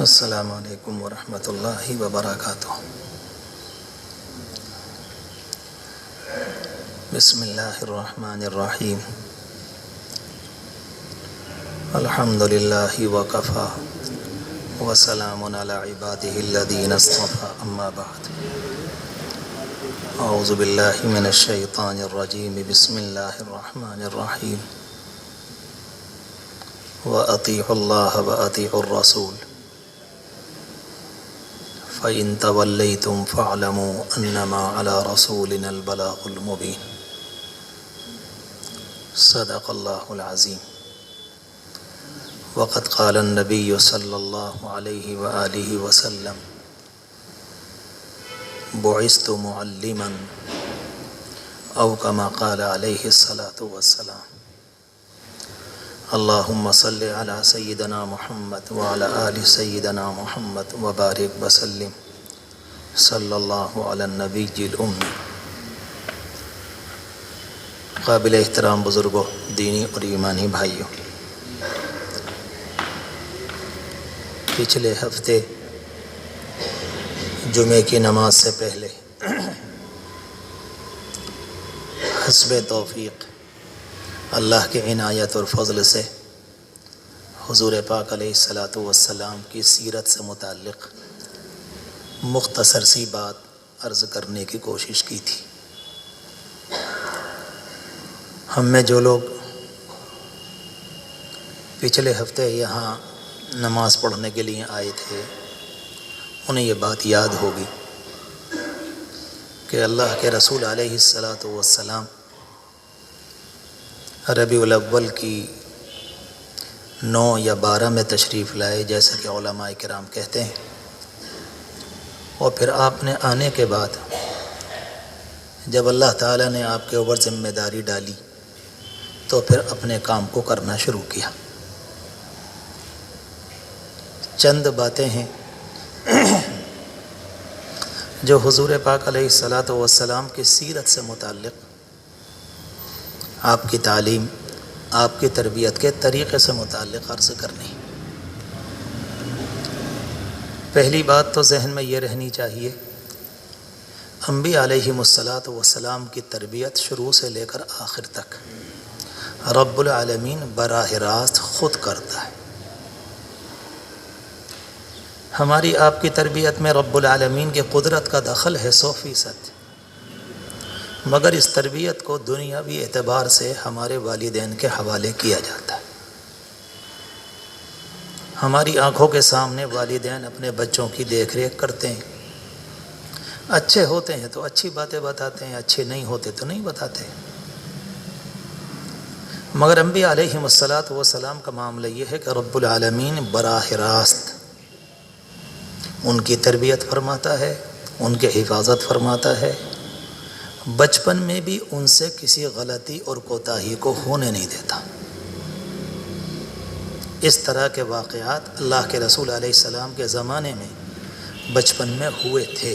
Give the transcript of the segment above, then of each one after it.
السلام علیکم ورحمۃ اللہ وبرکاتہ۔ بسم اللہ الرحمن الرحیم۔ الحمد للہ وکفی وسلام علی عبادہ الذین اصطفی، اما بعد۔ اعوذ باللہ من الشیطان الرجیم، بسم اللہ الرحمن الرحیم۔ وَأَطِيعُوا اللَّهَ وَأَطِيعُوا الرَّسُولَ فَإِن تَوَلَّيْتُمْ فَاعْلَمُوا أَنَّمَا عَلَى رَسُولِنَا الْبَلَاغُ الْمُبِينُ۔ صدق اللہ العظیم۔ وقد قال النبی صلی اللہ علیہ وآلہ وسلم: بعثت معلما، او کما قال علیہ الصلاۃ والسلام۔ اللہم صل علی سیدنا محمد وعلی آل سیدنا محمد وبارک وسلم، صلی اللہ علی النبی الأمی۔ قابل احترام بزرگوں، دینی اور ایمانی بھائیوں، پچھلے ہفتے جمعے کی نماز سے پہلے حسب توفیق اللہ کے عنایت اور فضل سے حضور پاک علیہ الصلاۃ والسلام کی سیرت سے متعلق مختصر سی بات عرض کرنے کی کوشش کی تھی۔ ہم میں جو لوگ پچھلے ہفتے یہاں نماز پڑھنے کے لیے آئے تھے، انہیں یہ بات یاد ہوگی کہ اللہ کے رسول علیہ الصلاۃ والسلام ربیع الاول کی 9 یا 12 میں تشریف لائے، جیسا کہ علماء کرام کہتے ہیں، اور پھر آپ نے آنے کے بعد جب اللہ تعالیٰ نے آپ کے اوپر ذمہ داری ڈالی تو پھر اپنے کام کو کرنا شروع کیا۔ چند باتیں ہیں جو حضور پاک علیہ الصلاۃ والسلام کی سیرت سے متعلق، آپ کی تعلیم، آپ کی تربیت کے طریقے سے متعلق عرض کرنی۔ پہلی بات تو ذہن میں یہ رہنی چاہیے، انبیاء علیہم الصلاۃ والسلام کی تربیت شروع سے لے کر آخر تک رب العالمین براہ راست خود کرتا ہے۔ ہماری آپ کی تربیت میں رب العالمین کی قدرت کا دخل ہے 100%، مگر اس تربیت کو دنیاوی اعتبار سے ہمارے والدین کے حوالے کیا جاتا ہے۔ ہماری آنکھوں کے سامنے والدین اپنے بچوں کی دیکھ ریکھ کرتے ہیں، اچھے ہوتے ہیں تو اچھی باتیں بتاتے ہیں، اچھے نہیں ہوتے تو نہیں بتاتے۔ مگر انبیاء علیہم الصلاۃ والسلام کا معاملہ یہ ہے کہ رب العالمین براہ راست ان کی تربیت فرماتا ہے، ان کی حفاظت فرماتا ہے، بچپن میں بھی ان سے کسی غلطی اور کوتاہی کو ہونے نہیں دیتا۔ اس طرح کے واقعات اللہ کے رسول علیہ السلام کے زمانے میں بچپن میں ہوئے تھے۔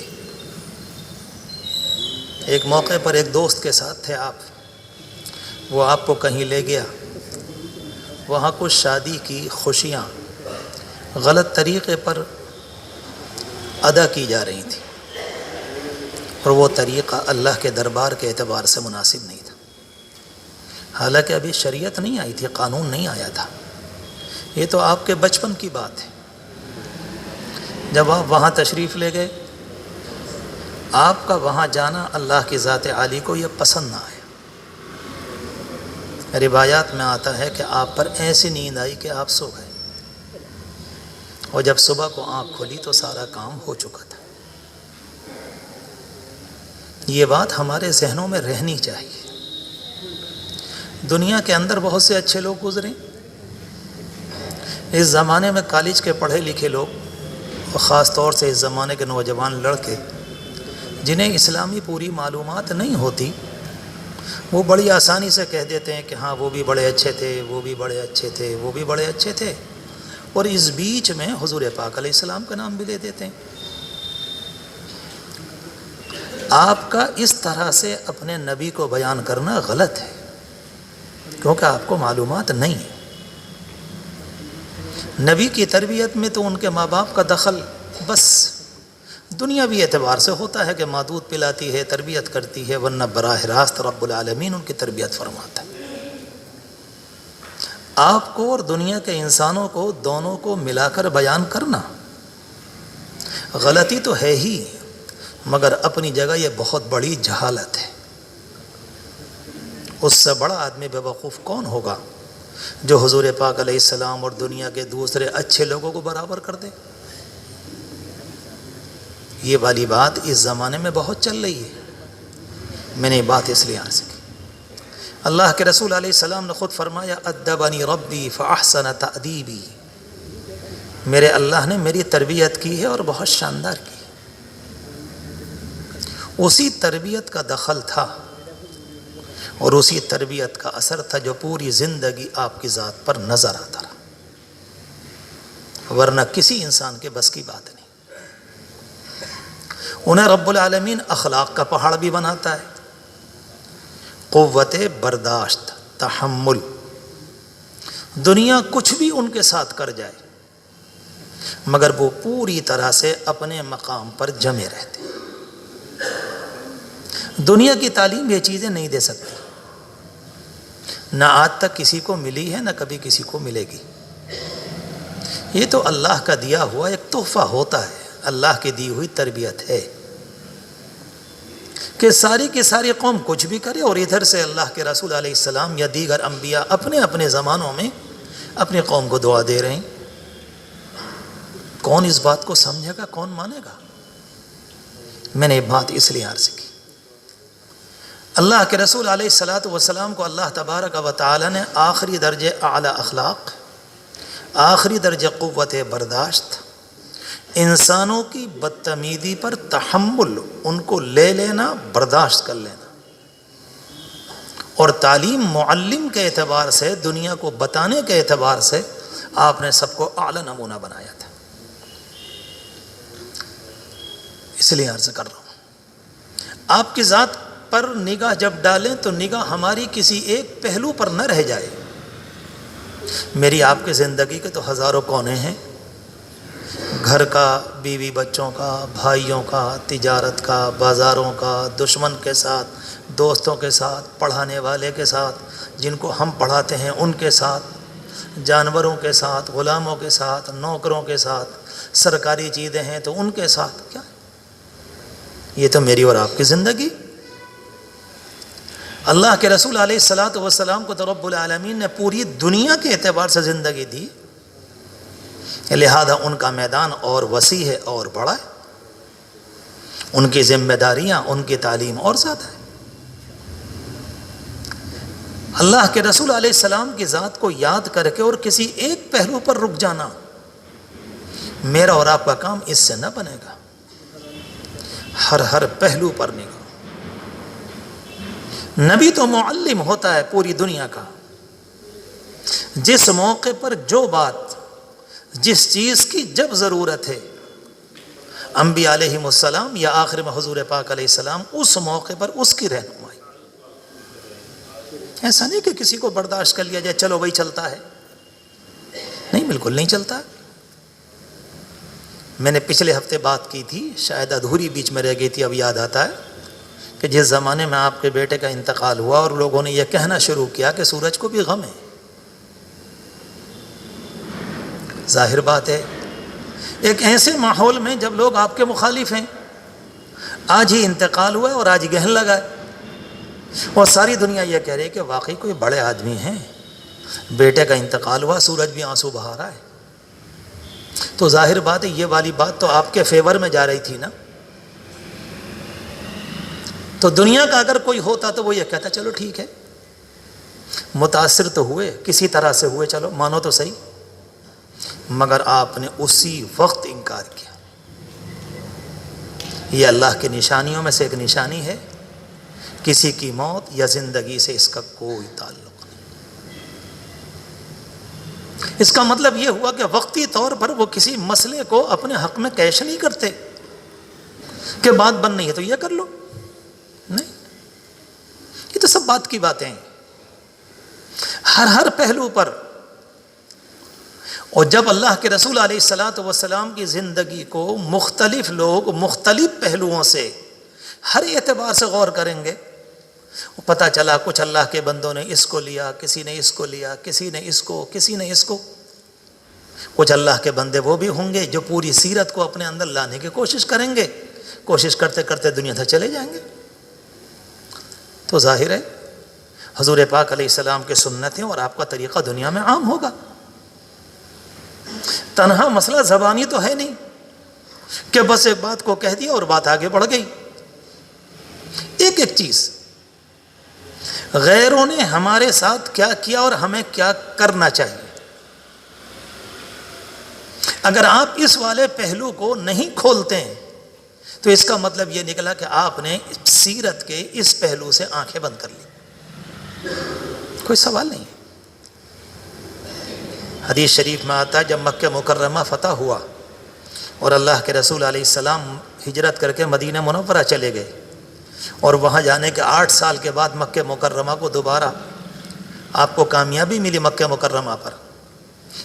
ایک موقع پر ایک دوست کے ساتھ تھے آپ، وہ آپ کو کہیں لے گیا، وہاں کچھ شادی کی خوشیاں غلط طریقے پر ادا کی جا رہی تھیں، اور وہ طریقہ اللہ کے دربار کے اعتبار سے مناسب نہیں تھا۔ حالانکہ ابھی شریعت نہیں آئی تھی، قانون نہیں آیا تھا، یہ تو آپ کے بچپن کی بات ہے۔ جب آپ وہاں تشریف لے گئے، آپ کا وہاں جانا اللہ کی ذات عالی کو یہ پسند نہ آیا۔ روایات میں آتا ہے کہ آپ پر ایسی نیند آئی کہ آپ سو گئے، اور جب صبح کو آنکھ کھلی تو سارا کام ہو چکا تھا۔ یہ بات ہمارے ذہنوں میں رہنی چاہیے۔ دنیا کے اندر بہت سے اچھے لوگ گزرے، اس زمانے میں کالج کے پڑھے لکھے لوگ، اور خاص طور سے اس زمانے کے نوجوان لڑکے جنہیں اسلامی پوری معلومات نہیں ہوتی، وہ بڑی آسانی سے کہہ دیتے ہیں کہ ہاں وہ بھی بڑے اچھے تھے، وہ بھی بڑے اچھے تھے، وہ بھی بڑے اچھے تھے، اور اس بیچ میں حضور پاک علیہ السلام کا نام بھی لے دیتے ہیں۔ آپ کا اس طرح سے اپنے نبی کو بیان کرنا غلط ہے، کیونکہ آپ کو معلومات نہیں ہے۔ نبی کی تربیت میں تو ان کے ماں باپ کا دخل بس دنیاوی اعتبار سے ہوتا ہے کہ ماں دودھ پلاتی ہے، تربیت کرتی ہے، ورنہ براہ راست رب العالمین ان کی تربیت فرماتا ہے۔ آپ کو اور دنیا کے انسانوں کو دونوں کو ملا کر بیان کرنا غلطی تو ہے ہی، مگر اپنی جگہ یہ بہت بڑی جہالت ہے۔ اس سے بڑا آدمی بے وقوف کون ہوگا جو حضور پاک علیہ السلام اور دنیا کے دوسرے اچھے لوگوں کو برابر کر دے؟ یہ والی بات اس زمانے میں بہت چل رہی ہے۔ میں نے یہ بات اس لیے عرض کی، اللہ کے رسول علیہ السلام نے خود فرمایا ادبنی ربی فاحسن تأدیبی، میرے اللہ نے میری تربیت کی ہے اور بہت شاندار کی۔ اسی تربیت کا دخل تھا اور اسی تربیت کا اثر تھا جو پوری زندگی آپ کی ذات پر نظر آتا رہا، ورنہ کسی انسان کے بس کی بات نہیں۔ انہیں رب العالمین اخلاق کا پہاڑ بھی بناتا ہے، قوت برداشت، تحمل، دنیا کچھ بھی ان کے ساتھ کر جائے مگر وہ پوری طرح سے اپنے مقام پر جمے رہتے۔ دنیا کی تعلیم یہ چیزیں نہیں دے سکتی، نہ آج تک کسی کو ملی ہے، نہ کبھی کسی کو ملے گی۔ یہ تو اللہ کا دیا ہوا ایک تحفہ ہوتا ہے، اللہ کی دی ہوئی تربیت ہے کہ ساری کی ساری قوم کچھ بھی کرے اور ادھر سے اللہ کے رسول علیہ السلام یا دیگر انبیاء اپنے اپنے زمانوں میں اپنی قوم کو دعا دے رہے ہیں۔ کون اس بات کو سمجھے گا، کون مانے گا؟ میں نے یہ بات اس لیے عرض کی، اللہ کے رسول علیہ الصلاۃ والسلام کو اللہ تبارک و تعالی نے آخری درجے اعلی اخلاق، آخری درجے قوت برداشت، انسانوں کی بدتمیزی پر تحمل، ان کو لے لینا، برداشت کر لینا، اور تعلیم معلم کے اعتبار سے، دنیا کو بتانے کے اعتبار سے آپ نے سب کو اعلی نمونہ بنایا تھا۔ اس لیے عرض کر رہا ہوں، آپ کی ذات پر نگاہ جب ڈالیں تو نگاہ ہماری کسی ایک پہلو پر نہ رہ جائے۔ میری آپ کی زندگی کے تو ہزاروں کونے ہیں، گھر کا، بیوی بچوں کا، بھائیوں کا، تجارت کا، بازاروں کا، دشمن کے ساتھ، دوستوں کے ساتھ، پڑھانے والے کے ساتھ، جن کو ہم پڑھاتے ہیں ان کے ساتھ، جانوروں کے ساتھ، غلاموں کے ساتھ، نوکروں کے ساتھ، سرکاری چیزیں ہیں تو ان کے ساتھ۔ کیا یہ تو میری اور آپ کی زندگی؟ اللہ کے رسول علیہ الصلاۃ والسلام کو تو رب العالمین نے پوری دنیا کے اعتبار سے زندگی دی، لہذا ان کا میدان اور وسیع ہے اور بڑا ہے، ان کی ذمہ داریاں، ان کی تعلیم اور زیادہ ہے۔ اللہ کے رسول علیہ السلام کی ذات کو یاد کر کے اور کسی ایک پہلو پر رک جانا، میرا اور آپ کا کام اس سے نہ بنے گا۔ ہر پہلو پر نگاہ۔ نبی تو معلم ہوتا ہے پوری دنیا کا، جس موقع پر جو بات، جس چیز کی جب ضرورت ہے، انبیاء علیہم السلام یا آخر میں حضور پاک علیہ السلام اس موقع پر اس کی رہنمائی۔ ایسا نہیں کہ کسی کو برداشت کر لیا جائے، چلو وہی چلتا ہے، نہیں، بالکل نہیں چلتا۔ میں نے پچھلے ہفتے بات کی تھی، شاید ادھوری بیچ میں رہ گئی تھی، اب یاد آتا ہے کہ جس زمانے میں آپ کے بیٹے کا انتقال ہوا اور لوگوں نے یہ کہنا شروع کیا کہ سورج کو بھی غم ہے۔ ظاہر بات ہے، ایک ایسے ماحول میں جب لوگ آپ کے مخالف ہیں، آج ہی انتقال ہوا ہے اور آج ہی گہن لگا ہے، اور ساری دنیا یہ کہہ رہی ہے کہ واقعی کوئی بڑے آدمی ہیں، بیٹے کا انتقال ہوا، سورج بھی آنسو بہا رہا ہے، تو ظاہر بات ہے یہ والی بات تو آپ کے فیور میں جا رہی تھی نا۔ تو دنیا کا اگر کوئی ہوتا تو وہ یہ کہتا چلو ٹھیک ہے، متاثر تو ہوئے، کسی طرح سے ہوئے، چلو مانو تو صحیح، مگر آپ نے اسی وقت انکار کیا۔ یہ اللہ کی نشانیوں میں سے ایک نشانی ہے، کسی کی موت یا زندگی سے اس کا کوئی تعلق نہیں۔ اس کا مطلب یہ ہوا کہ وقتی طور پر وہ کسی مسئلے کو اپنے حق میں کیش نہیں کرتے کہ بات بن نہیں ہے تو یہ کر لو، نہیں، یہ تو سب بات کی باتیں ہیں۔ ہر پہلو پر اور جب اللہ کے رسول علیہ الصلاۃ والسلام کی زندگی کو مختلف لوگ مختلف پہلوؤں سے ہر اعتبار سے غور کریں گے، پتہ چلا کچھ اللہ کے بندوں نے اس کو لیا، کسی نے اس کو لیا، کسی نے اس کو، کسی نے اس کو۔ کچھ اللہ کے بندے وہ بھی ہوں گے جو پوری سیرت کو اپنے اندر لانے کی کوشش کریں گے، کوشش کرتے کرتے دنیا سے چلے جائیں گے۔ تو ظاہر ہے حضور پاک علیہ السلام کے سنتیں اور آپ کا طریقہ دنیا میں عام ہوگا۔ تنہا مسئلہ زبانی تو ہے نہیں کہ بس ایک بات کو کہہ دیا اور بات آگے بڑھ گئی۔ ایک ایک چیز غیروں نے ہمارے ساتھ کیا کیا اور ہمیں کیا کرنا چاہیے، اگر آپ اس والے پہلو کو نہیں کھولتے ہیں تو اس کا مطلب یہ نکلا کہ آپ نے سیرت کے اس پہلو سے آنکھیں بند کر لی۔ کوئی سوال نہیں ہے۔ حدیث شریف میں آتا ہے جب مکہ مکرمہ فتح ہوا اور اللہ کے رسول علیہ السلام ہجرت کر کے مدینہ منورہ چلے گئے، اور وہاں جانے کے 8 سال کے بعد مکہ مکرمہ کو دوبارہ آپ کو کامیابی ملی مکہ مکرمہ پر،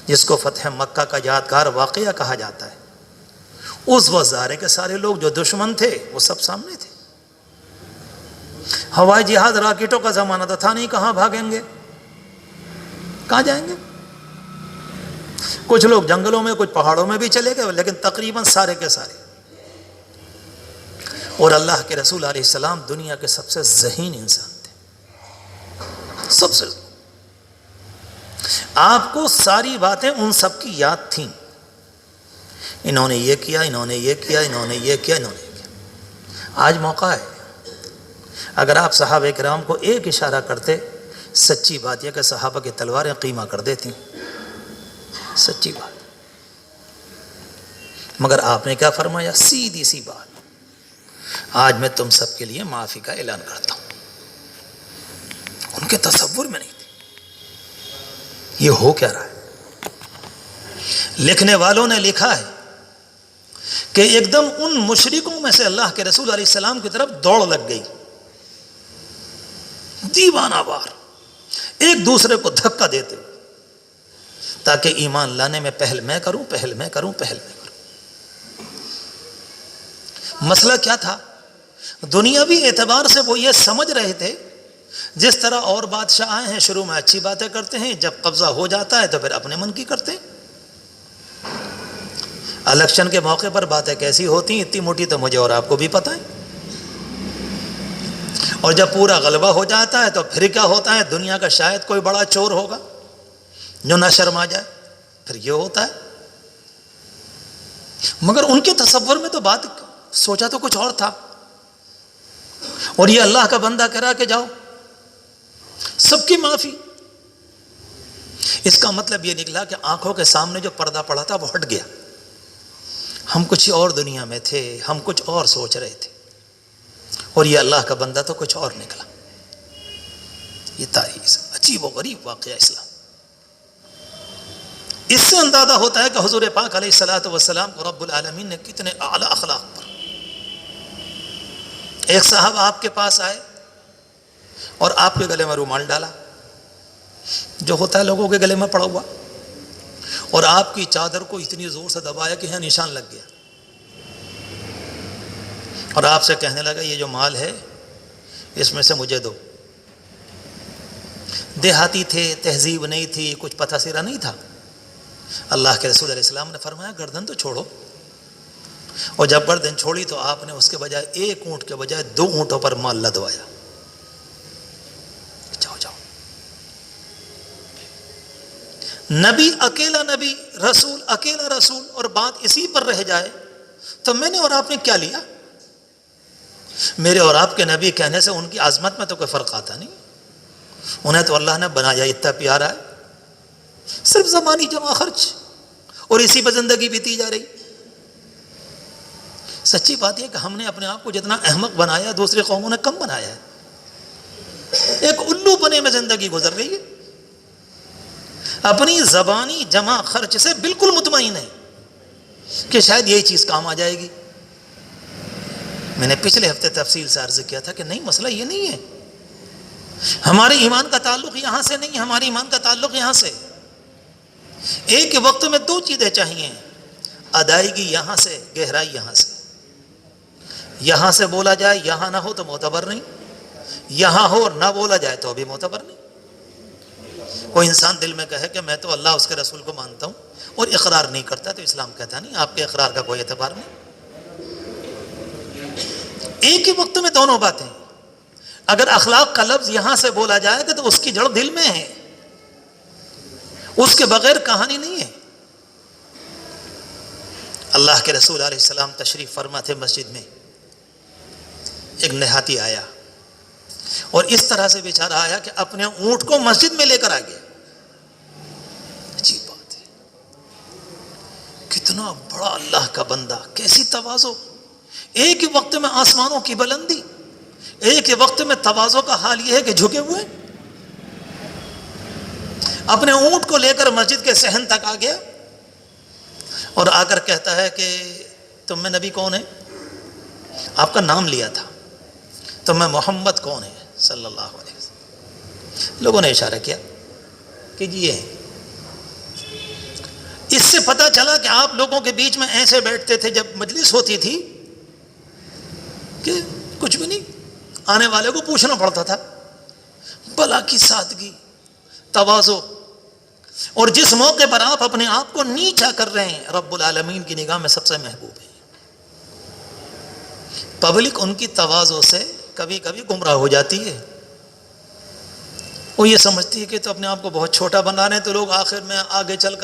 جس کو فتح مکہ کا یادگار واقعہ کہا جاتا ہے۔ اس وقت ظاہر ہے کہ سارے لوگ جو دشمن تھے وہ سب سامنے تھے، ہوائی جہاز راکٹوں کا زمانہ تھا نہیں، کہاں بھاگیں گے، کہاں جائیں گے؟ کچھ لوگ جنگلوں میں، کچھ پہاڑوں میں بھی چلے گئے، لیکن تقریباً سارے کے سارے۔ اور اللہ کے رسول علیہ السلام دنیا کے سب سے ذہین انسان تھے، سب سے۔ آپ کو ساری باتیں ان سب کی یاد تھیں، انہوں نے یہ کیا، انہوں نے یہ کیا، انہوں نے یہ کیا، انہوں نے یہ کیا۔ آج موقع ہے، اگر آپ صحابہ کرام کو ایک اشارہ کرتے، سچی بات یہ کہ صحابہ کی تلواریں قیمہ کر دیتی، سچی بات۔ مگر آپ نے کیا فرمایا؟ سیدھی سی بات، آج میں تم سب کے لیے معافی کا اعلان کرتا ہوں۔ ان کے تصور میں نہیں تھی یہ ہو کیا رہا ہے۔ لکھنے والوں نے لکھا ہے کہ ایک دم ان مشرکوں میں سے اللہ کے رسول علیہ السلام کی طرف دوڑ لگ گئی، دیوانہ وار، ایک دوسرے کو دھکا دیتے ہوئے، تاکہ ایمان لانے میں پہل میں کروں، پہل میں کروں، پہل میں کروں۔ مسئلہ کیا تھا؟ دنیاوی اعتبار سے وہ یہ سمجھ رہے تھے جس طرح اور بادشاہ آئے ہیں شروع میں اچھی باتیں کرتے ہیں، جب قبضہ ہو جاتا ہے تو پھر اپنے من کی کرتے ہیں۔ الیکشن کے موقع پر باتیں کیسی ہوتی ہیں اتنی موٹی تو مجھے اور آپ کو بھی پتہ ہے، اور جب پورا غلبہ ہو جاتا ہے تو پھر کیا ہوتا ہے؟ دنیا کا شاید کوئی بڑا چور ہوگا جو نہ شرما جائے، پھر یہ ہوتا ہے۔ مگر ان کے تصور میں تو بات سوچا تو کچھ اور تھا، اور یہ اللہ کا بندہ کہہ رہا کہ جاؤ سب کی معافی۔ اس کا مطلب یہ نکلا کہ آنکھوں کے سامنے جو پردہ پڑا تھا وہ ہٹ گیا، ہم کچھ اور دنیا میں تھے، ہم کچھ اور سوچ رہے تھے، اور یہ اللہ کا بندہ تو کچھ اور نکلا۔ یہ تاریخ عجیب و غریب واقعہ اسلام۔ اس سے اندازہ ہوتا ہے کہ حضور پاک علیہ الصلاۃ والسلام کو رب العالمین نے کتنے اعلیٰ اخلاق پر۔ ایک صاحب آپ کے پاس آئے اور آپ کے گلے میں رومال ڈالا، جو ہوتا ہے لوگوں کے گلے میں پڑا ہوا، اور آپ کی چادر کو اتنی زور سے دبایا کہ یہاں نشان لگ گیا، اور آپ سے کہنے لگا یہ جو مال ہے اس میں سے مجھے دو۔ دیہاتی تھے، تہذیب نہیں تھی، کچھ پتہ سیرا نہیں تھا۔ اللہ کے رسول علیہ السلام نے فرمایا گردن تو چھوڑو، اور جب گردن چھوڑی تو آپ نے اس کے بجائے ایک اونٹ کے بجائے 2 اونٹوں پر مال لدوایا۔ جاؤ جاؤ۔ نبی اکیلا نبی، رسول اکیلا رسول، اور بات اسی پر رہ جائے تو میں نے اور آپ نے کیا لیا؟ میرے اور آپ کے نبی کہنے سے ان کی عظمت میں تو کوئی فرق آتا نہیں، انہیں تو اللہ نے بنایا اتنا پیارا ہے، صرف زمانی جمع خرچ، اور اسی پہ زندگی بیتی جا رہی۔ سچی بات یہ کہ ہم نے اپنے آپ کو جتنا احمق بنایا دوسری قوموں نے کم بنایا ہے، ایک الو بنے میں زندگی گزر رہی ہے، اپنی زبانی جمع خرچ سے بالکل مطمئن ہے کہ شاید یہی چیز کام آ جائے گی۔ میں نے پچھلے ہفتے تفصیل سے عرض کیا تھا کہ نہیں، مسئلہ یہ نہیں ہے، ہمارے ایمان کا تعلق یہاں سے نہیں، ہمارے ایمان کا تعلق یہاں سے۔ ایک وقت میں دو چیزیں چاہیے، ادائیگی یہاں سے، گہرائی یہاں سے۔ یہاں سے بولا جائے، یہاں نہ ہو تو معتبر نہیں، یہاں ہو اور نہ بولا جائے تو بھی معتبر نہیں۔ کوئی انسان دل میں کہے کہ میں تو اللہ اس کے رسول کو مانتا ہوں اور اقرار نہیں کرتا، تو اسلام کہتا نہیں آپ کے اقرار کا کوئی اعتبار نہیں۔ ایک ہی وقت میں دونوں باتیں، اگر اخلاق کا لفظ یہاں سے بولا جائے گا تو اس کی جڑ دل میں ہے، اس کے بغیر کہانی نہیں ہے۔ اللہ کے رسول علیہ السلام تشریف فرما تھے مسجد میں، ایک نہاتی آیا اور اس طرح سے بیچارہ آیا کہ اپنے اونٹ کو مسجد میں لے کر آ گیا۔ عجیب بات ہے، کتنا بڑا اللہ کا بندہ، کیسی تواضع! ایک ہی وقت میں آسمانوں کی بلندی، ایک ہی وقت میں تواضع کا حال یہ ہے کہ جھکے ہوئے، اپنے اونٹ کو لے کر مسجد کے صحن تک آ گیا اور آ کر کہتا ہے کہ تم میں نبی کون ہے؟ آپ کا نام لیا تھا، تم میں محمد کون ہے صلی اللہ علیہ وسلم۔ لوگوں نے اشارہ کیا کہ جی یہ ہے۔ اس سے پتہ چلا کہ آپ لوگوں کے بیچ میں ایسے بیٹھتے تھے جب مجلس ہوتی تھی کہ کچھ بھی نہیں، آنے والے کو پوچھنا پڑتا تھا۔ بلا کی سادگی، تواضع، اور جس موقع پر آپ اپنے آپ کو نیچا کر رہے ہیں، رب العالمین کی نگاہ میں سب سے محبوب ہیں۔ پبلک ان کی تواضع سے کبھی کبھی گمراہ ہو جاتی ہے، وہ یہ سمجھتی ہے کہ تو اپنے آپ کو بہت چھوٹا بنا رہے ہیں، تو لوگ آخر میں آگے چل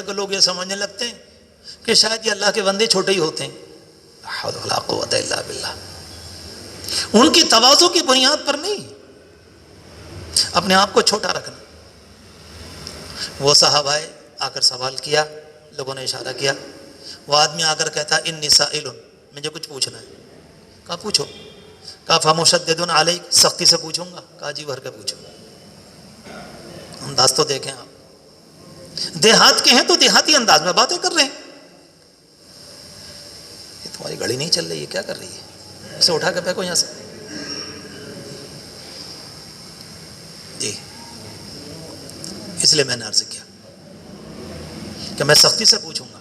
کر لوگ یہ سمجھنے لگتے ہیں کہ شاید یہ اللہ کے بندے چھوٹے ہی ہوتے ہیں۔ لا حول ولا قوت الا باللہ۔ ان کی تواضع کی بنیاد پر نہیں، اپنے آپ کو چھوٹا رکھنا۔ وہ صاحب آئے، آ کر سوال کیا، لوگوں نے اشارہ کیا۔ وہ آدمی آ کر کہتا انی سائل، مجھے کچھ پوچھنا ہے۔ کہا پوچھو۔ کہا فمشدد علیک، سختی سے پوچھوں گا؟ کہا جی بھر کے پوچھو۔ انداز تو دیکھیں آپ، دیہات کے ہیں تو دیہاتی انداز میں باتیں کر رہے ہیں۔ یہ تمہاری گاڑی نہیں چل رہی ہے، کیا کر رہی ہے؟ اسے اٹھا کے پھینکو یہاں سے۔ جی اس لیے میں نے عرض کیا کہ میں سختی سے پوچھوں گا،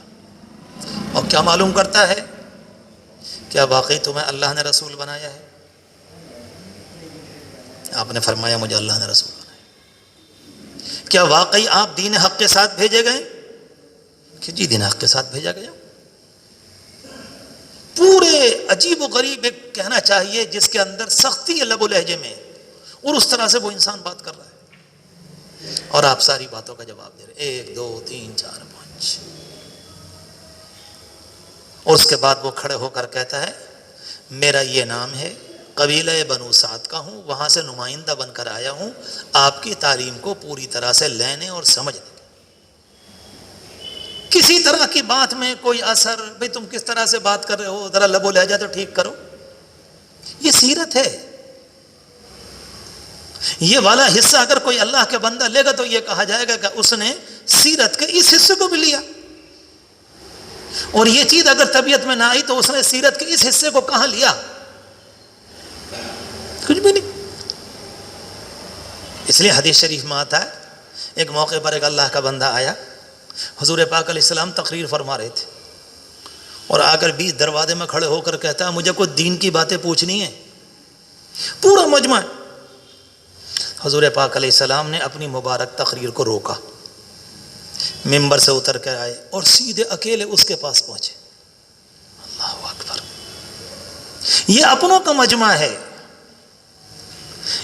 اور کیا معلوم کرتا ہے کیا واقعی تمہیں اللہ نے رسول بنایا ہے؟ آپ نے فرمایا مجھے اللہ نے رسول بنایا۔ کیا واقعی آپ دین حق کے ساتھ بھیجے گئے؟ کہ جی دین حق کے ساتھ بھیجا گیا۔ پورے عجیب و غریب ایک کہنا چاہیے جس کے اندر سختی ہے لب و لہجے میں، اور اس طرح سے وہ انسان بات کر رہا ہے، اور آپ ساری باتوں کا جواب دے رہے، 1 2 3 4 5۔ اور اس کے بعد وہ کھڑے ہو کر کہتا ہے میرا یہ نام ہے، قبیلہ بنو سعد کا ہوں، وہاں سے نمائندہ بن کر آیا ہوں آپ کی تعلیم کو پوری طرح سے لینے اور سمجھنے۔ کسی طرح کی بات میں کوئی اثر، بھئی تم کس طرح سے بات کر رہے ہو، ذرا لب و لہجہ تو ٹھیک کرو۔ یہ سیرت ہے۔ یہ والا حصہ اگر کوئی اللہ کے بندہ لے گا تو یہ کہا جائے گا کہ اس نے سیرت کے اس حصے کو بھی لیا، اور یہ چیز اگر طبیعت میں نہ آئی تو اس نے سیرت کے اس حصے کو کہاں لیا؟ کچھ بھی نہیں۔ اس لیے حدیث شریف میں آتا ہے ایک موقع پر ایک اللہ کا بندہ آیا، حضور پاک علیہ السلام تقریر فرما رہے تھے، اور آ کر بیچ دروازے میں کھڑے ہو کر کہتا ہے مجھے کوئی دین کی باتیں پوچھنی ہے۔ پورا مجمع، حضور پاک علیہ السلام نے اپنی مبارک تقریر کو روکا، ممبر سے اتر کر آئے اور سیدھے اکیلے اس کے پاس پہنچے۔ اللہ اکبر! یہ اپنوں کا مجمع ہے،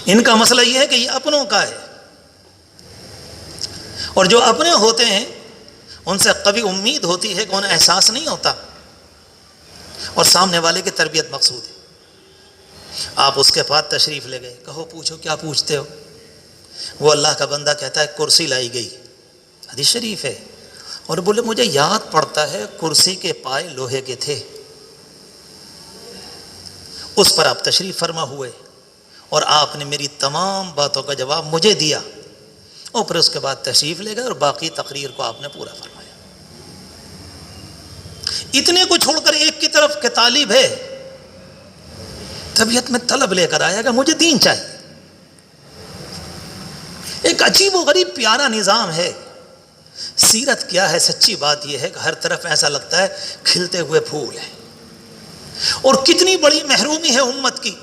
ان کا مسئلہ یہ ہے کہ یہ اپنوں کا ہے، اور جو اپنے ہوتے ہیں ان سے کبھی امید ہوتی ہے کہ انہیں احساس نہیں ہوتا، اور سامنے والے کی تربیت مقصود ہے۔ آپ اس کے پاس تشریف لے گئے، کہو پوچھو کیا پوچھتے ہو؟ وہ اللہ کا بندہ کہتا ہے کرسی لائی گئی، حدیث شریف ہے، اور بولے مجھے یاد پڑتا ہے کرسی کے پائے لوہے کے تھے۔ اس پر آپ تشریف فرما ہوئے اور آپ نے میری تمام باتوں کا جواب مجھے دیا، اور پھر اس کے بعد تشریف لے گئے اور باقی تقریر کو آپ نے پورا فرمایا۔ اتنے کو چھوڑ کر ایک کی طرف کہ طالب ہے، طبیعت میں طلب لے کر آیا کہ مجھے دین چاہیے۔ ایک عجیب و غریب پیارا نظام ہے، سیرت کیا ہے؟ سچی بات یہ ہے کہ ہر طرف ایسا لگتا ہے کھلتے ہوئے پھول ہیں، اور کتنی بڑی محرومی ہے امت کی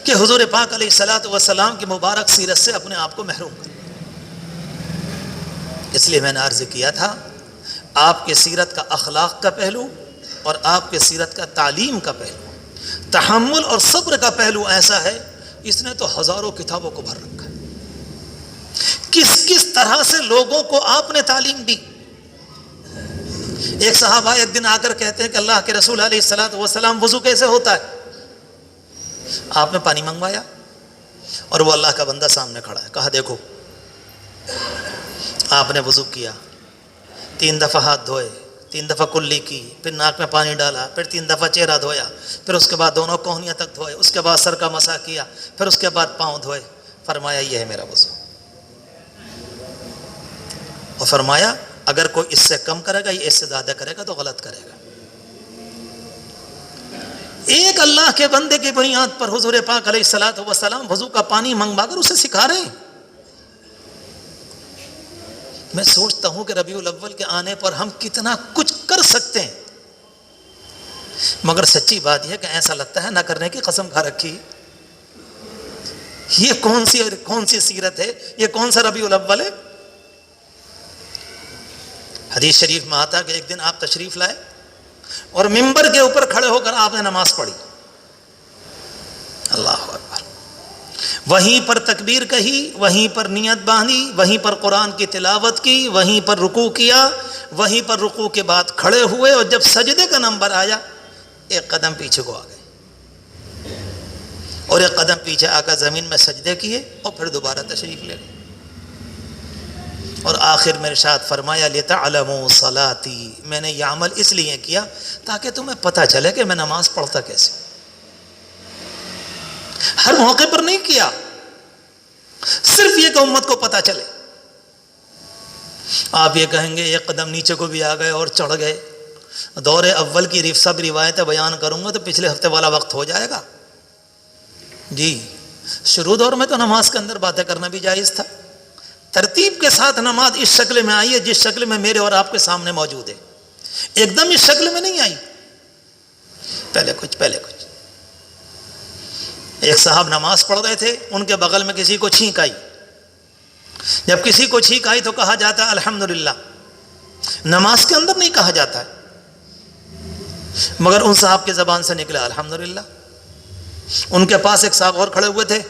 کہ حضور پاک علیہ الصلوۃ والسلام کی مبارک سیرت سے اپنے آپ کو محروم کر۔ اس لیے میں نے عرض کیا تھا، آپ کے سیرت کا اخلاق کا پہلو اور آپ کے سیرت کا تعلیم کا پہلو، تحمل اور صبر کا پہلو ایسا ہے، اس نے تو ہزاروں کتابوں کو بھر رکھا ہے۔ کس کس طرح سے لوگوں کو آپ نے تعلیم دی۔ ایک صحابہ ایک دن آ کر کہتے ہیں کہ اللہ کے رسول علیہ الصلوۃ والسلام وضو کیسے ہوتا ہے؟ آپ نے پانی منگوایا اور وہ اللہ کا بندہ سامنے کھڑا ہے، کہا دیکھو۔ آپ نے وضو کیا، 3 دفعہ ہاتھ دھوئے، 3 دفعہ کلی کی، پھر ناک میں پانی ڈالا، پھر 3 دفعہ چہرہ دھویا، پھر اس کے بعد دونوں کوہنیاں تک دھوئے، اس کے بعد سر کا مسح کیا، پھر اس کے بعد پاؤں دھوئے۔ فرمایا یہ ہے میرا وضو، اور فرمایا اگر کوئی اس سے کم کرے گا یا اس سے زیادہ کرے گا تو غلط کرے گا۔ ایک اللہ کے بندے کی بنیاد پر حضور پاک علیہ الصلوۃ والسلام وضو کا پانی منگوا کر اسے سکھا رہے ہیں۔ میں سوچتا ہوں کہ ربیع الاول کے آنے پر ہم کتنا کچھ کر سکتے ہیں، مگر سچی بات یہ ہے کہ ایسا لگتا ہے نہ کرنے کی قسم کھا رکھی۔ یہ کون سی سیرت ہے؟ یہ کون سا ربیع الاول ہے؟ حدیث شریف میں آتا کہ ایک دن آپ تشریف لائے اور ممبر کے اوپر کھڑے ہو کر آپ نے نماز پڑھی، اللہ اکبر، وہیں پر تکبیر کہی، وہیں پر نیت باندھی، وہیں پر قرآن کی تلاوت کی، وہیں پر رکوع کیا، وہیں پر رکوع کے بعد کھڑے ہوئے، اور جب سجدے کا نمبر آیا ایک قدم پیچھے کو آ گئے اور ایک قدم پیچھے آ کر زمین میں سجدے کیے اور پھر دوبارہ تشریف لے گئے، اور آخر میں ارشاد فرمایا لِتَعْلَمُوا صَلَاتِي، میں نے یہ عمل اس لیے کیا تاکہ تمہیں پتہ چلے کہ میں نماز پڑھتا کیسے۔ ہر موقع پر نہیں کیا، صرف یہ کہ امت کو پتہ چلے۔ آپ یہ کہیں گے ایک قدم نیچے کو بھی آ گئے اور چڑھ گئے، دور اول کی سب روایتیں بیان کروں گا تو پچھلے ہفتے والا وقت ہو جائے گا۔ جی، شروع دور میں تو نماز کے اندر باتیں کرنا بھی جائز تھا۔ ترتیب کے ساتھ نماز اس شکل میں آئی ہے جس شکل میں میرے اور آپ کے سامنے موجود ہے، ایک دم اس شکل میں نہیں آئی، پہلے کچھ۔ ایک صاحب نماز پڑھ رہے تھے، ان کے بغل میں کسی کو چھینک آئی، جب کسی کو چھینک آئی تو کہا جاتا ہے الحمدللہ، نماز کے اندر نہیں کہا جاتا ہے، مگر ان صاحب کی زبان سے نکلا الحمدللہ۔ ان کے پاس ایک صاحب اور کھڑے ہوئے تھے،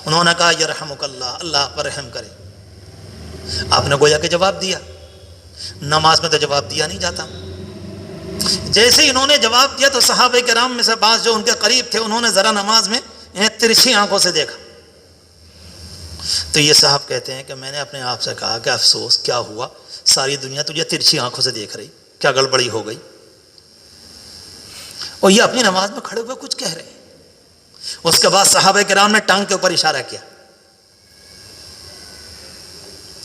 انہوں نے کہا یرحمک اللہ، اللہ آپ پر رحم کرے۔ آپ نے گویا کہ جواب دیا، نماز میں تو جواب دیا نہیں جاتا۔ جیسے ہی انہوں نے جواب دیا تو صحابہ کرام میں سے بعض جو ان کے قریب تھے انہوں نے ذرا نماز میں انہیں ترچھی آنکھوں سے دیکھا، تو یہ صاحب کہتے ہیں کہ میں نے اپنے آپ سے کہا کہ افسوس، کیا ہوا، ساری دنیا تجھے ترچھی آنکھوں سے دیکھ رہی، کیا گڑبڑی ہو گئی؟ اور یہ اپنی نماز میں کھڑے ہوئے کچھ کہہ رہے ہیں۔ اس کے بعد صحابہ کرام نے ٹانگ کے اوپر اشارہ کیا،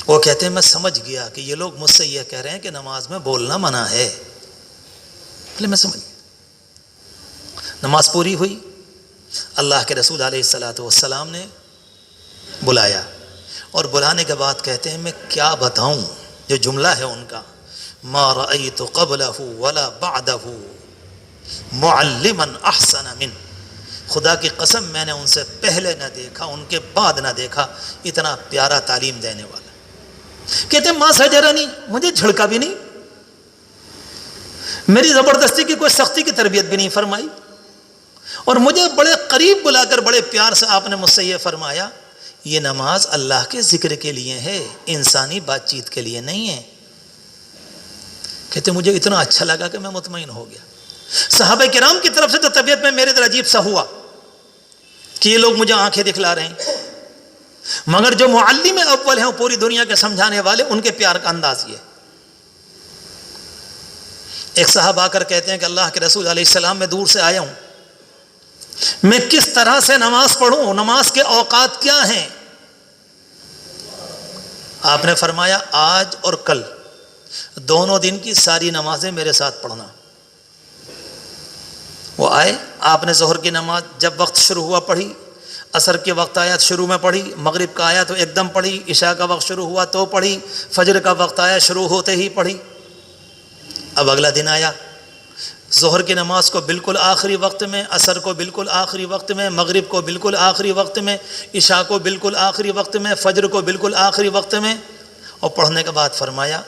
وہ کہتے ہیں میں سمجھ گیا کہ یہ لوگ مجھ سے یہ کہہ رہے ہیں کہ نماز میں بولنا منع ہے، میں سمجھ گیا۔ نماز پوری ہوئی، اللہ کے رسول علیہ الصلوۃ والسلام نے بلایا، اور بلانے کے بعد کہتے ہیں میں کیا بتاؤں، جو جملہ ہے ان کا، ما رأیت قبلہ ولا بعدہ معلما احسن من، خدا کی قسم میں نے ان سے پہلے نہ دیکھا، ان کے بعد نہ دیکھا اتنا پیارا تعلیم دینے والا۔ کہتے ہیں ماں سجرنی، مجھے جھڑکا بھی نہیں، میری زبردستی کی کوئی سختی کی تربیت بھی نہیں فرمائی، اور مجھے بڑے قریب بلا کر بڑے پیار سے آپ نے مجھ سے یہ فرمایا یہ نماز اللہ کے ذکر کے لیے ہے، انسانی بات چیت کے لیے نہیں ہے۔ کہتے ہیں مجھے اتنا اچھا لگا کہ میں مطمئن ہو گیا۔ صحابہ کرام کی طرف سے تو طبیعت میں میرے در عجیب سا ہوا کہ یہ لوگ مجھے آنکھیں دکھلا رہے ہیں، مگر جو معلم اول ہیں وہ پوری دنیا کے سمجھانے والے، ان کے پیار کا انداز یہ۔ ایک صاحب آ کر کہتے ہیں کہ اللہ کے رسول علیہ السلام میں دور سے آیا ہوں، میں کس طرح سے نماز پڑھوں، نماز کے اوقات کیا ہیں؟ آپ نے فرمایا آج اور کل دونوں دن کی ساری نمازیں میرے ساتھ پڑھنا۔ وہ آئے، آپ نے ظہر کی نماز جب وقت شروع ہوا پڑھی، عصر کے وقت آیا تو شروع میں پڑھی، مغرب کا آیا تو ایک دم پڑھی، عشاء کا وقت شروع ہوا تو پڑھی، فجر کا وقت آیا شروع ہوتے ہی پڑھی۔ اب اگلا دن آیا، ظہر کی نماز کو بالکل آخری وقت میں، عصر کو بالکل آخری وقت میں، مغرب کو بالکل آخری وقت میں، عشاء کو بالکل آخری وقت میں، فجر کو بالکل آخری وقت میں، اور پڑھنے کے بعد فرمایا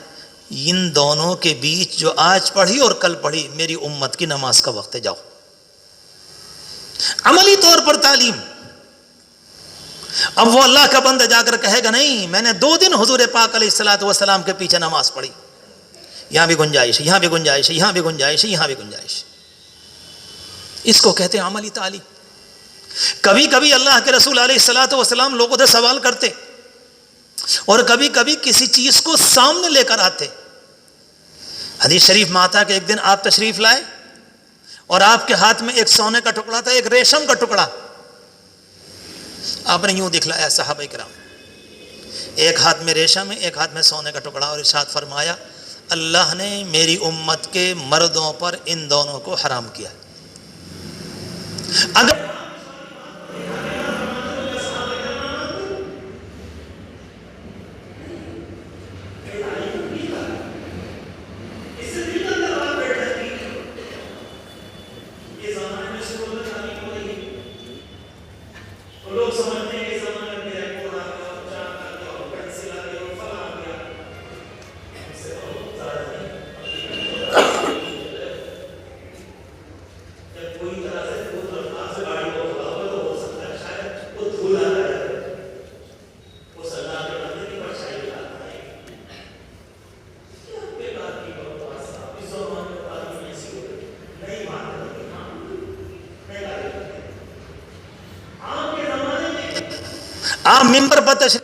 ان دونوں کے بیچ جو آج پڑھی اور کل پڑھی میری امت کی نماز کا وقت ہے، جاؤ۔ عملی طور پر تعلیم۔ اب وہ اللہ کا بندہ جا کر کہے گا نہیں میں نے 2 دن حضور پاک علیہ الصلوۃ والسلام کے پیچھے نماز پڑھی، یہاں بھی گنجائش ہے، یہاں بھی گنجائش ہے، یہاں بھی گنجائش ہے، یہاں بھی گنجائش ہے۔ اس کو کہتے ہیں عملی تعلیم۔ کبھی کبھی اللہ کے رسول علیہ الصلوۃ والسلام لوگوں سے سوال کرتے، اور کبھی کبھی کسی چیز کو سامنے لے کر آتے۔ حدیث شریف میں آتا ہے کہ ایک دن آپ تشریف لائے اور آپ کے ہاتھ میں ایک سونے کا ٹکڑا تھا، ایک ریشم کا ٹکڑا۔ آپ نے یوں دکھلایا صحابہ کرام، ایک ہاتھ میں ریشم ہے، ایک ہاتھ میں سونے کا ٹکڑا، اور ارشاد فرمایا اللہ نے میری امت کے مردوں پر ان دونوں کو حرام کیا۔ اگر آپ ممبر پر تشریف،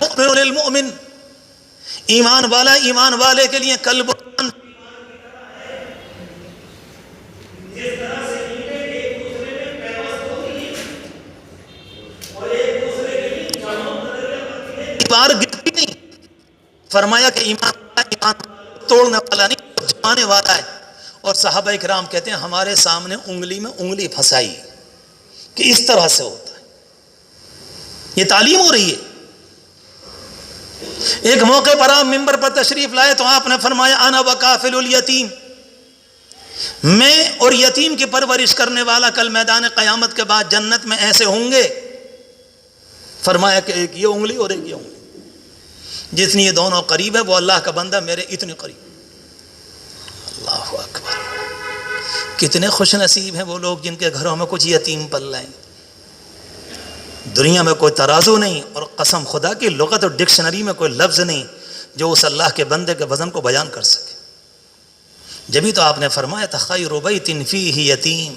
مؤمن للمؤمن، ایمان والا ایمان والے کے لیے قلب بار گرتی نہیں۔ فرمایا کہ ایمان توڑنے والا نہیں، جمانے والا ہے۔ اور صحابہ کرام کہتے ہیں ہمارے سامنے انگلی میں انگلی پھنسائی کہ اس طرح سے ہوتا ہے۔ یہ تعلیم ہو رہی ہے۔ ایک موقع پر آپ ممبر پر تشریف لائے تو آپ نے فرمایا انا وکافل الیتیم، میں اور یتیم کی پرورش کرنے والا کل میدان قیامت کے بعد جنت میں ایسے ہوں گے۔ فرمایا کہ ایک یہ انگلی اور ایک یہ انگلی، جتنی یہ دونوں قریب ہے وہ اللہ کا بندہ میرے اتنے قریب۔ اللہ اکبر، کتنے خوش نصیب ہیں وہ لوگ جن کے گھروں میں کچھ یتیم پل رہے ہیں۔ دنیا میں کوئی ترازو نہیں، اور قسم خدا کی لغت اور ڈکشنری میں کوئی لفظ نہیں جو اس اللہ کے بندے کے وزن کو بیان کر سکے۔ جبھی تو آپ نے فرمایا تھا خیر بیت فیہ یتیم،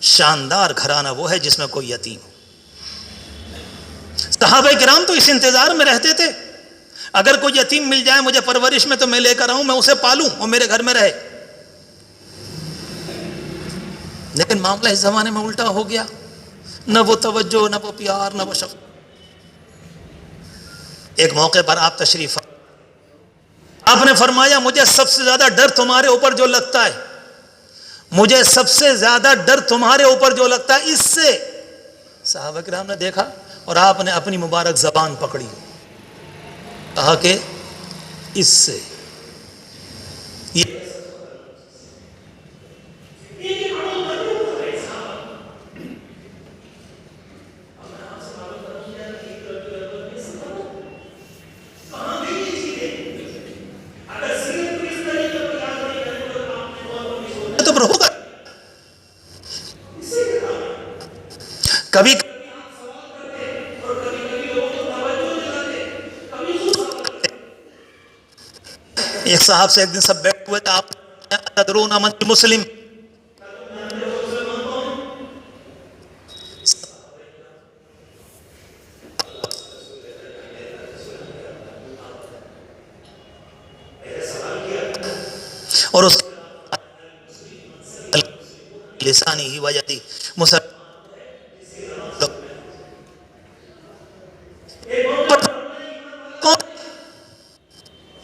شاندار گھرانہ وہ ہے جس میں کوئی یتیم ہو۔ صحابہ کرام تو اس انتظار میں رہتے تھے اگر کوئی یتیم مل جائے مجھے پرورش میں تو میں لے کر آؤں، میں اسے پالوں اور میرے گھر میں رہے۔ لیکن معاملہ اس زمانے میں الٹا ہو گیا، نہ وہ توجہ، نہ وہ پیار، نہ وہ شفقت۔ ایک موقع پر آپ تشریف، آپ نے فرمایا مجھے سب سے زیادہ ڈر تمہارے اوپر جو لگتا ہے، مجھے سب سے زیادہ ڈر تمہارے اوپر جو لگتا ہے اس سے۔ صحابہ کرام نے دیکھا اور آپ نے اپنی مبارک زبان پکڑی، کہا کہ اس سے۔ کبھی ایک صاحب سے ایک دن سب بیٹھے ہوئے تھے، آپ تدرون من مسلم، اور اس لسانی ہی وجہ تھی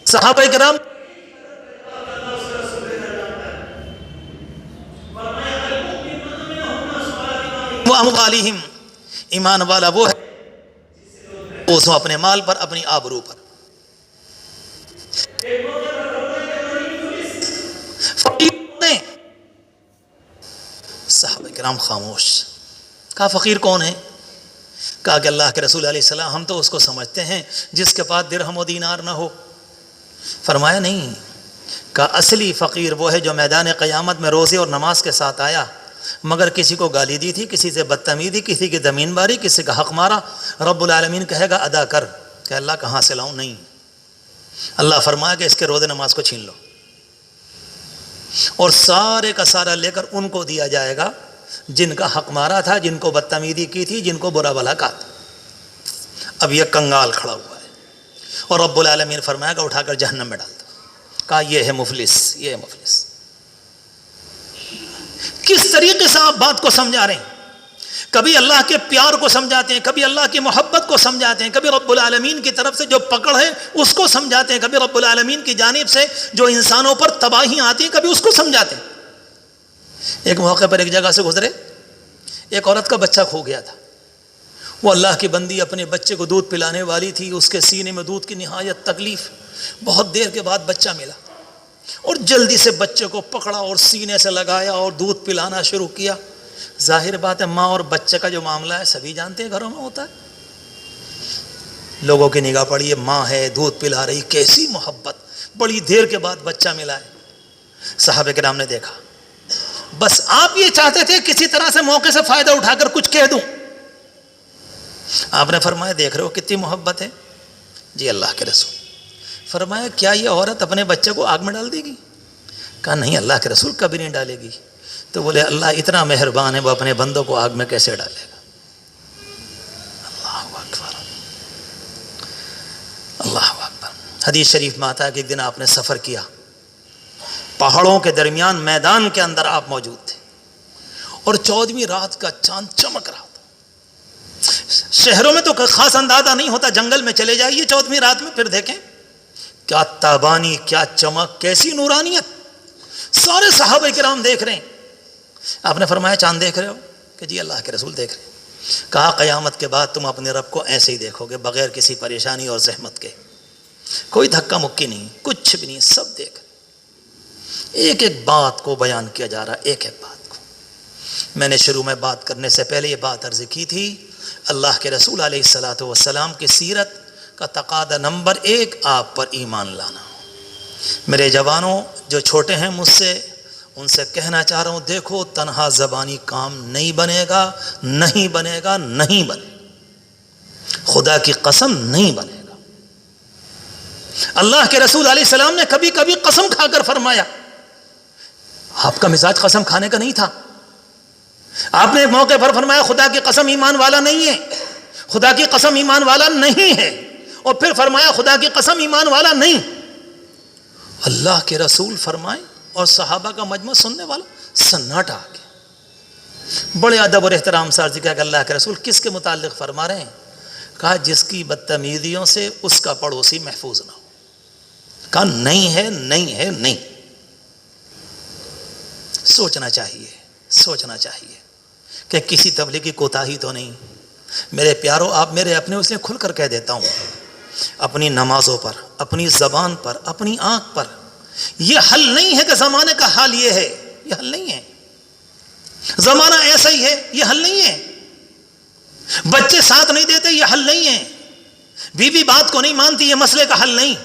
صحابہ کرام واموالہم، ایمان والا وہ ہے اس میں اپنے مال پر، اپنی آبرو پر. صحابہ کرام خاموش. کہا فقیر کون ہے؟ کہا کہ اللہ کے رسول علیہ السلام ہم تو اس کو سمجھتے ہیں جس کے پاس درہم و دینار نہ ہو. فرمایا نہیں. کہا اصلی فقیر وہ ہے جو میدان قیامت میں روزے اور نماز کے ساتھ آیا مگر کسی کو گالی دی تھی، کسی سے بدتمیزی، کسی کی زمین باری، کسی کا حق مارا. رب العالمین کہے گا ادا کر. کہ اللہ کہاں سے لاؤں؟ نہیں. اللہ فرمایا کہ اس کے روزے نماز کو چھین لو اور سارے کا سارا لے کر ان کو دیا جائے گا جن کا حق مارا تھا، جن کو بدتمیزی کی تھی، جن کو برا بھلا کہا تھا. اب یہ کنگال کھڑا ہوا ہے اور رب العالمین فرمایا کہ اٹھا کر جہنم میں ڈال دو. کہا یہ ہے مفلس، یہ ہے مفلس. کس طریقے سے آپ بات کو سمجھا رہے ہیں؟ کبھی اللہ کے پیار کو سمجھاتے ہیں، کبھی اللہ کی محبت کو سمجھاتے ہیں، کبھی رب العالمین کی طرف سے جو پکڑ ہے اس کو سمجھاتے ہیں، کبھی رب العالمین کی جانب سے جو انسانوں پر تباہی آتی ہے کبھی اس کو سمجھاتے ہیں. ایک موقع پر ایک جگہ سے گزرے، ایک عورت کا بچہ کھو گیا تھا. وہ اللہ کی بندی اپنے بچے کو دودھ پلانے والی تھی، اس کے سینے میں دودھ کی نہایت تکلیف. بہت دیر کے بعد بچہ ملا اور جلدی سے بچے کو پکڑا اور سینے سے لگایا اور دودھ پلانا شروع کیا. ظاہر بات ہے ماں اور بچے کا جو معاملہ ہے سبھی جانتے ہیں گھروں میں ہوتا ہے. لوگوں کی نگاہ پڑی ہے، ماں ہے دودھ پلا رہی، کیسی محبت. بڑی دیر کے بعد بچہ ملا ہے. صحابہ کرام نے دیکھا، بس آپ یہ چاہتے تھے کسی طرح سے موقع سے فائدہ اٹھا کر کچھ کہہ دوں. آپ نے فرمایا دیکھ رہے ہو کتنی محبت ہے؟ جی اللہ کے رسول. فرمایا کیا یہ عورت اپنے بچے کو آگ میں ڈال دے گی؟ کہا نہیں اللہ کے رسول کبھی نہیں ڈالے گی. تو بولے اللہ اتنا مہربان ہے وہ اپنے بندوں کو آگ میں کیسے ڈالے گا؟ اللہ اکبر، اللہ اکبر. حدیث شریف میں آتا ہے کہ ایک دن آپ نے سفر کیا، پہاڑوں کے درمیان میدان کے اندر آپ موجود تھے اور 14ویں رات کا چاند چمک رہا تھا. شہروں میں تو خاص اندازہ نہیں ہوتا، جنگل میں چلے جائیے 14ویں رات میں پھر دیکھیں کیا تابانی، کیا چمک، کیسی نورانیت. سارے صحابہ کرام دیکھ رہے ہیں. آپ نے فرمایا چاند دیکھ رہے ہو؟ کہ جی اللہ کے رسول دیکھ رہے ہیں. کہا قیامت کے بعد تم اپنے رب کو ایسے ہی دیکھو گے بغیر کسی پریشانی اور زحمت کے، کوئی دھکا مکی نہیں، کچھ بھی نہیں، سب دیکھ. ایک ایک بات کو بیان کیا جا رہا، ایک ایک بات کو. میں نے شروع میں بات کرنے سے پہلے یہ بات عرض کی تھی، اللہ کے رسول علیہ الصلوۃ والسلام کی سیرت کا تقاضا نمبر 1 آپ پر ایمان لانا. میرے جوانوں جو چھوٹے ہیں مجھ سے، ان سے کہنا چاہ رہا ہوں دیکھو تنہا زبانی کام نہیں بنے گا، نہیں بنے گا، نہیں بنے گا، خدا کی قسم نہیں بنے گا. اللہ کے رسول علیہ السلام نے کبھی کبھی قسم کھا کر فرمایا. آپ کا مزاج قسم کھانے کا نہیں تھا. آپ نے ایک موقع پر فرمایا خدا کی قسم ایمان والا نہیں ہے، خدا کی قسم ایمان والا نہیں ہے، اور پھر فرمایا خدا کی قسم ایمان والا نہیں. اللہ کے رسول فرمائے اور صحابہ کا مجمع سننے والا سناٹا آ گیا. بڑے ادب اور احترام سے عرض کیا کہ اللہ کے رسول کس کے متعلق فرما رہے ہیں؟ کہا جس کی بدتمیزیوں سے اس کا پڑوسی محفوظ نہ ہو. کہا نہیں ہے، نہیں ہے، نہیں. سوچنا چاہیے، سوچنا چاہیے کہ کسی تبلیغی کوتاہی تو نہیں. میرے پیارو آپ میرے اپنے اس لیے کھل کر کہہ دیتا ہوں، اپنی نمازوں پر، اپنی زبان پر، اپنی آنکھ پر. یہ حل نہیں ہے کہ زمانے کا حال یہ ہے، یہ حل نہیں ہے. زمانہ ایسا ہی ہے، یہ حل نہیں ہے. بچے ساتھ نہیں دیتے، یہ حل نہیں ہے. بیوی بات کو نہیں مانتی، یہ مسئلے کا حل نہیں.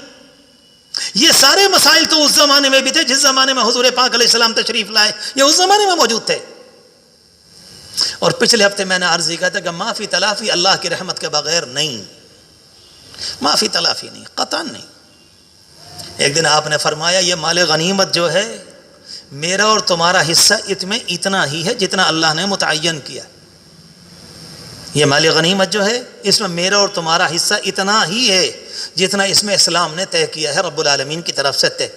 یہ سارے مسائل تو اس زمانے میں بھی تھے جس زمانے میں حضور پاک علیہ السلام تشریف لائے، یہ اس زمانے میں موجود تھے. اور پچھلے ہفتے میں نے عرض کیا تھا کہ معافی تلافی اللہ کی رحمت کے بغیر نہیں، معافی تلافی نہیں، قطعاً نہیں. ایک دن آپ نے فرمایا یہ مال غنیمت جو ہے میرا اور تمہارا حصہ میں اتنا ہی ہے جتنا اللہ نے متعین کیا. یہ مال غنیمت جو ہے اس میں میرا اور تمہارا حصہ اتنا ہی ہے جتنا اس میں اسلام نے طے کیا ہے، رب العالمین کی طرف سے طے.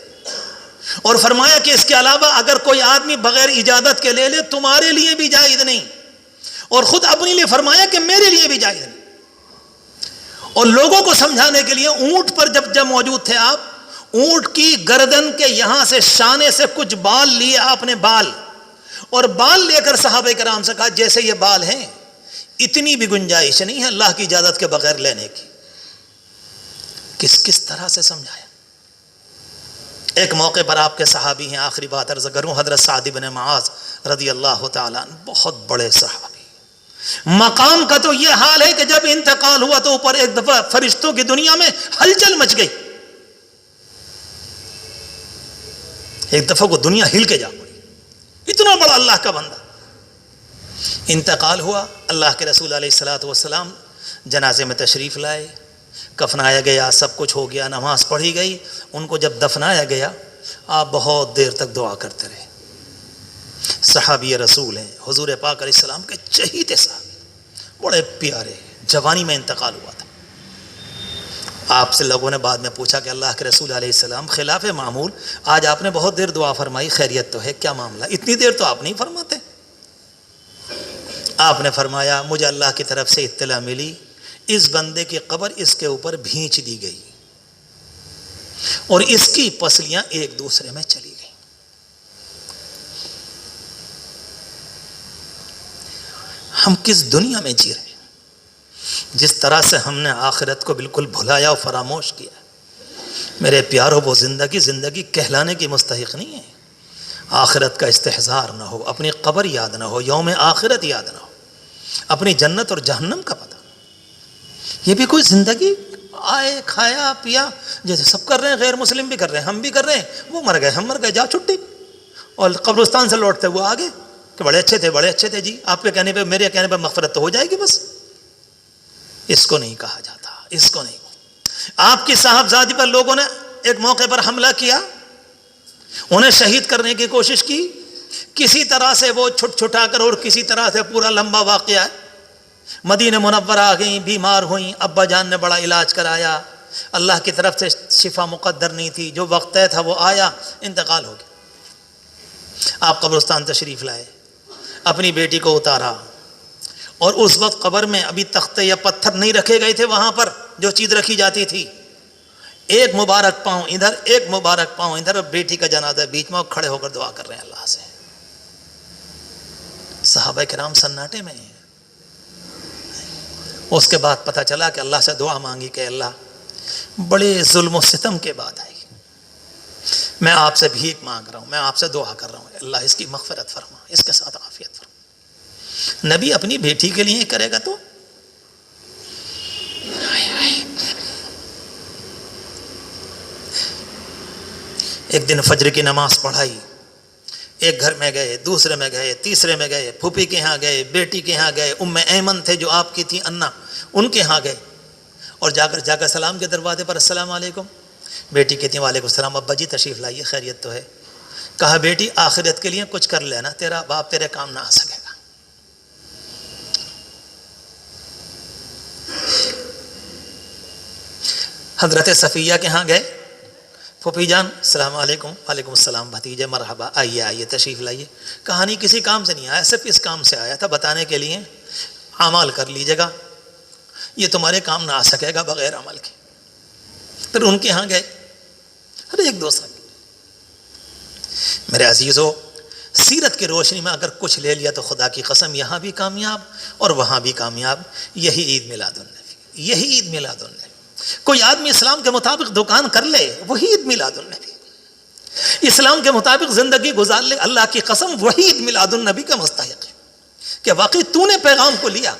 اور فرمایا کہ اس کے علاوہ اگر کوئی آدمی بغیر اجازت کے لے لے تمہارے لیے بھی جائز نہیں، اور خود اپنے لیے فرمایا کہ میرے لیے بھی جائز نہیں. اور لوگوں کو سمجھانے کے لیے اونٹ پر جب موجود تھے آپ، اونٹ کی گردن کے یہاں سے شانے سے کچھ بال لیے آپ نے، بال، اور بال لے کر صحابہ کرام سے کہا جیسے یہ بال ہیں اتنی بھی گنجائش نہیں ہے اللہ کی اجازت کے بغیر لینے کی. کس طرح سے سمجھایا. ایک موقع پر آپ کے صحابی ہیں، آخری بات عرض کروں، حضرت سعد بن معاذ رضی اللہ تعالیٰ عنہ، بہت بڑے صحابی. مقام کا تو یہ حال ہے کہ جب انتقال ہوا تو اوپر ایک دفعہ فرشتوں کی دنیا میں ہلچل مچ گئی. ایک دفعہ کو دنیا ہل کے جا پڑی. اتنا بڑا اللہ کا بندہ. انتقال ہوا، اللہ کے رسول علیہ الصلوۃ والسلام جنازے میں تشریف لائے، کفنایا گیا، سب کچھ ہو گیا، نماز پڑھی گئی. ان کو جب دفنایا گیا آپ بہت دیر تک دعا کرتے رہے. صحابی رسول ہیں، حضور پاک علیہ السلام کے چہیتے صحابی، بڑے پیارے، جوانی میں انتقال ہوا تھا. آپ سے لوگوں نے بعد میں پوچھا کہ اللہ کے رسول علیہ السلام خلاف معمول آج آپ نے بہت دیر دعا فرمائی، خیریت تو ہے؟ کیا معاملہ؟ اتنی دیر تو آپ نہیں فرماتے. آپ نے فرمایا مجھے اللہ کی طرف سے اطلاع ملی اس بندے کی قبر اس کے اوپر بھینچ دی گئی اور اس کی پسلیاں ایک دوسرے میں چلی گئی. ہم کس دنیا میں جی رہے ہیں جس طرح سے ہم نے آخرت کو بالکل بھلایا اور فراموش کیا. میرے پیارو، وہ زندگی کہلانے کی مستحق نہیں ہے. آخرت کا استحضار نہ ہو، اپنی قبر یاد نہ ہو، یوم آخرت یاد نہ ہو، اپنی جنت اور جہنم کا پتہ. یہ بھی کوئی زندگی؟ آئے، کھایا پیا، جیسے سب کر رہے ہیں، غیر مسلم بھی کر رہے ہیں، ہم بھی کر رہے ہیں. وہ مر گئے، ہم مر گئے، جا چھٹی. اور قبرستان سے لوٹتے وہ آگے کہ بڑے اچھے تھے جی، آپ کے کہنے پہ، میرے کہنے پہ مغفرت تو ہو جائے گی بس. اس کو نہیں کہا جاتا، اس کو نہیں. آپ کی صاحبزادی پر لوگوں نے ایک موقع پر حملہ کیا، انہیں شہید کرنے کی کوشش کی، کسی طرح سے وہ چھٹا کر، اور کسی طرح سے پورا لمبا واقعہ ہے. مدینہ منورہ آ گئیں، بیمار ہوئیں، ابا جان نے بڑا علاج کرایا، اللہ کی طرف سے شفا مقدر نہیں تھی، جو وقت طے تھا وہ آیا، انتقال ہو گیا. آپ قبرستان تشریف لائے، اپنی بیٹی کو اتارا، اور اس وقت قبر میں ابھی تختے یا پتھر نہیں رکھے گئے تھے. وہاں پر جو چیز رکھی جاتی تھی، ایک مبارک پاؤں ادھر، ایک مبارک پاؤں ادھر، اور بیٹی کا جنازہ بیچ میں، کھڑے ہو کر دعا کر رہے ہیں اللہ سے. صحابہ کرام سناٹے میں. اس کے بعد پتہ چلا کہ اللہ سے دعا مانگی کہ اللہ بڑے ظلم و ستم کے بعد آئی، میں آپ سے بھیک مانگ رہا ہوں، میں آپ سے دعا کر رہا ہوں، اللہ اس کی مغفرت فرما، اس کے ساتھ عافیت فرما. نبی اپنی بیٹی کے لیے کرے گا تو ایک دن فجر کی نماز پڑھائی، ایک گھر میں گئے، دوسرے میں گئے، تیسرے میں گئے، پھوپھی کے ہاں گئے، بیٹی کے ہاں گئے، ام ایمن تھے جو آپ کی تھی انا، ان کے ہاں گئے، اور جا کر سلام کے دروازے پر السلام علیکم. بیٹی کہتی وعلیکم السلام، ابا جی تشریف لائیے، خیریت تو ہے؟ کہا بیٹی آخرت کے لیے کچھ کر لینا، تیرا باپ تیرے کام نہ آ سکے گا. حضرت صفیہ کے ہاں گئے، پھوپھی جان السلام علیکم. وعلیکم السلام بھتیجے، مرحبا، آئیے تشریف لائیے. کہانی کسی کام سے نہیں آیا، صرف اس کام سے آیا تھا، بتانے کے لیے اعمال کر لیجیے گا، یہ تمہارے کام نہ آ سکے گا بغیر عمل کے. پھر ان کے ہاں گئے، ہر ایک دوسرا. میرے عزیزو، سیرت کی روشنی میں اگر کچھ لے لیا تو خدا کی قسم یہاں بھی کامیاب اور وہاں بھی کامیاب. یہی عید میلاد النبی، یہی عید میلاد النبی. کوئی آدمی اسلام کے مطابق دکان کر لے، وہی عید میلاد النبی. اسلام کے مطابق زندگی گزار لے، اللہ کی قسم وہی عید میلاد النبی کا مستحق ہے کہ واقعی تو نے پیغام کو لیا.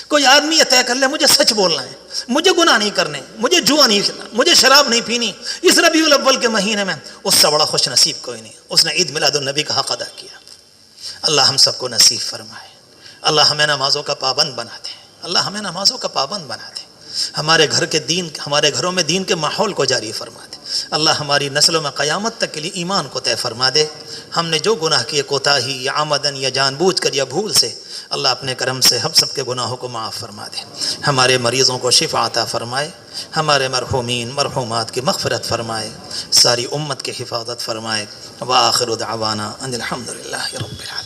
کوئی آدمی یہ طے کر لے مجھے سچ بولنا ہے، مجھے گناہ نہیں کرنے، مجھے جوا نہیں کرنا، مجھے شراب نہیں پینی اس ربیع الاول کے مہینے میں، اس سے بڑا خوش نصیب کوئی نہیں. اس نے عید میلاد النبی کا حق ادا کیا. اللہ ہم سب کو نصیب فرمائے. اللہ ہمیں نمازوں کا پابند بنا دے. اللہ ہمیں نمازوں کا پابند بنا دے. ہمارے گھروں میں دین کے ماحول کو جاری فرما دے. اللہ ہماری نسلوں میں قیامت تک کے لیے ایمان کو طے فرما دے. ہم نے جو گناہ کیے کوتاہی یا عمدن یا جان بوجھ کر یا بھول سے، اللہ اپنے کرم سے ہم سب کے گناہوں کو معاف فرما دے. ہمارے مریضوں کو شفا عطا فرمائے. ہمارے مرحومین مرحومات کی مغفرت فرمائے. ساری امت کی حفاظت فرمائے. وآخر دعوانا ان الحمد للہ رب العالمین.